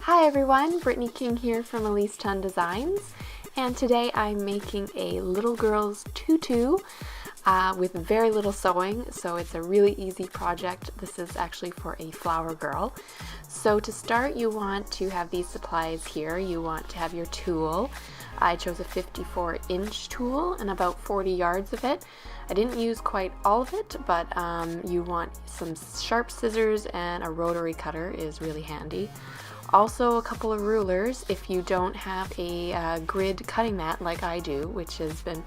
Hi everyone, Brittany King here from Elise Ton Designs, and today I'm making a little girl's tutu with very little sewing, so it's a really easy project. This is actually for a flower girl. So to start, you want to have these supplies here. You want to have your tulle. I chose a 54-inch tulle and about 40 yards of it. I didn't use quite all of it, but you want some sharp scissors, and a rotary cutter is really handy. Also a couple of rulers if you don't have a grid cutting mat like I do, which has been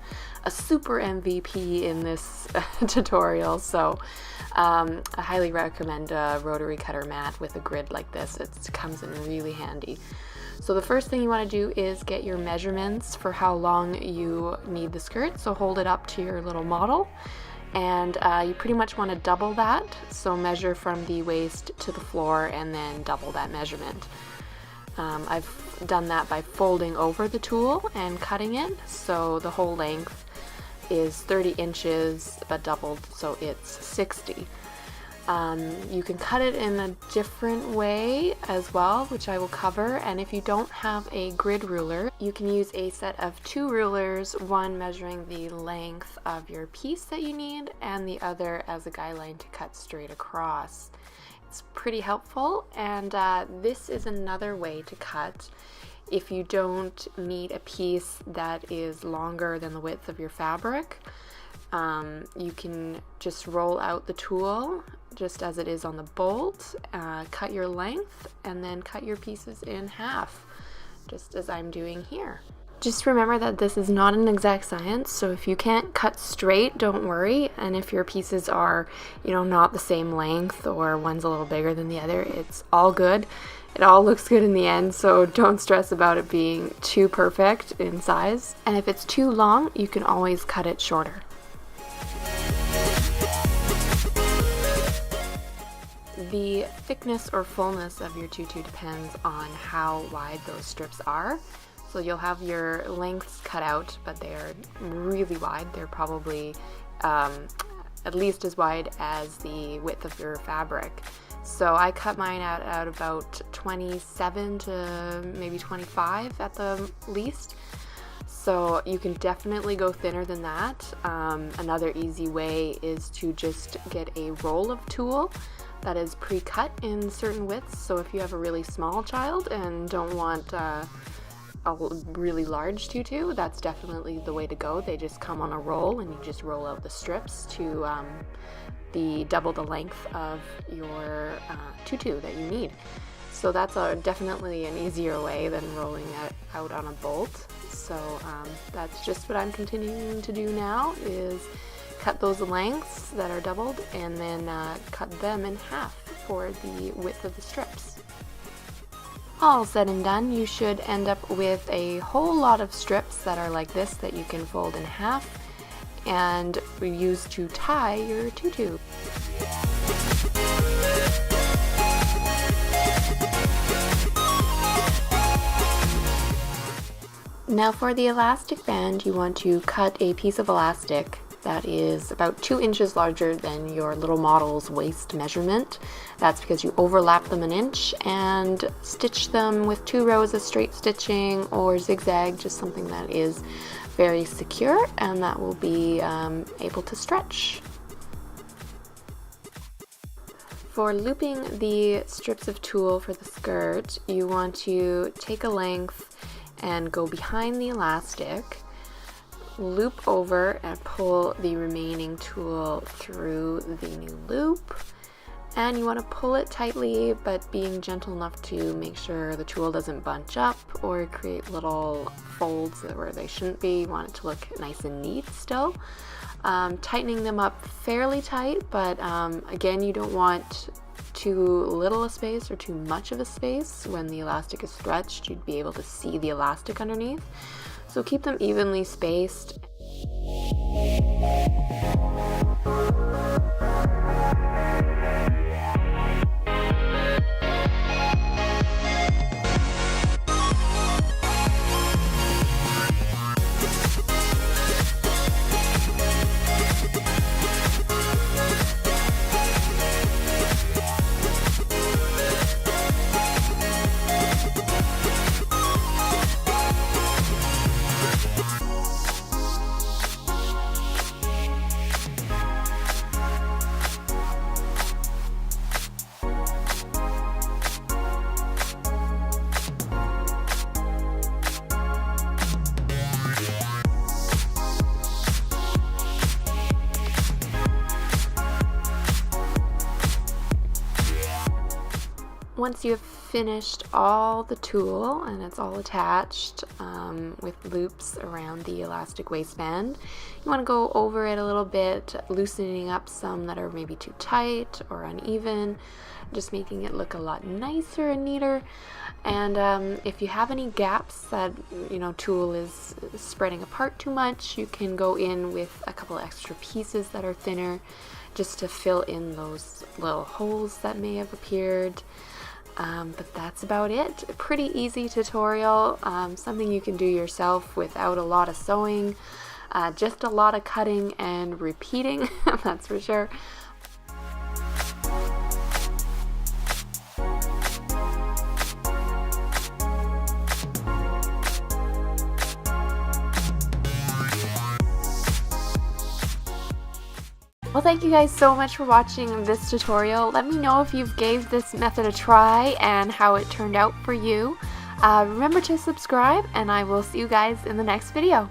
a super MVP in this tutorial. So I highly recommend a rotary cutter mat with a grid like this. It comes in really handy. So the first thing you want to do is get your measurements for how long you need the skirt. So hold it up to your little model, and you pretty much want to double that. So measure from the waist to the floor and then double that measurement. I've done that by folding over the tulle and cutting it. So the whole length is 30 inches but doubled, so it's 60. You can cut it in a different way as well, which I will cover. And if you don't have a grid ruler, you can use a set of two rulers, one measuring the length of your piece that you need and the other as a guideline to cut straight across. It's pretty helpful, and this is another way to cut if you don't need a piece that is longer than the width of your fabric. You can just roll out the tulle just as it is on the bolt, cut your length, and then cut your pieces in half, just as I'm doing here. Just remember that this is not an exact science, so if you can't cut straight, don't worry. And if your pieces are, not the same length, or one's a little bigger than the other, it's all good. It all looks good in the end, so don't stress about it being too perfect in size. And if it's too long, you can always cut it shorter. The thickness or fullness of your tutu depends on how wide those strips are. So you'll have your lengths cut out, but they're really wide. They're probably at least as wide as the width of your fabric. So I cut mine out about 27 to maybe 25 at the least. So you can definitely go thinner than that. Another easy way is to just get a roll of tulle that is pre-cut in certain widths. So if you have a really small child and don't want a really large tutu, that's definitely the way to go. They just come on a roll, and you just roll out the strips to double the length of your tutu that you need. So that's definitely an easier way than rolling it out on a bolt. So that's just what I'm continuing to do now, is cut those lengths that are doubled and then cut them in half for the width of the strips. All said and done, you should end up with a whole lot of strips that are like this that you can fold in half and use to tie your tutu. Now for the elastic band, you want to cut a piece of elastic that is about 2 inches larger than your little model's waist measurement. That's because you overlap them an inch and stitch them with 2 rows of straight stitching or zigzag, just something that is very secure and that will be able to stretch. For looping the strips of tulle for the skirt, you want to take a length and go behind the elastic, loop over and pull the remaining tulle through the new loop, and you want to pull it tightly but being gentle enough to make sure the tulle doesn't bunch up or create little folds where they shouldn't be. You want it to look nice and neat still. Tightening them up fairly tight, but again, you don't want too little a space or too much of a space. When the elastic is stretched, you'd be able to see the elastic underneath. So keep them evenly spaced. once you have finished all the tulle and it's all attached with loops around the elastic waistband, you want to go over it a little bit, loosening up some that are maybe too tight or uneven, just making it look a lot nicer and neater. And if you have any gaps that, you know, tulle is spreading apart too much, you can go in with a couple extra pieces that are thinner just to fill in those little holes that may have appeared. But that's about it. A pretty easy tutorial, something you can do yourself without a lot of sewing, just a lot of cutting and repeating, that's for sure. Well, thank you guys so much for watching this tutorial. Let me know if you've gave this method a try and how it turned out for you. Remember to subscribe, and I will see you guys in the next video.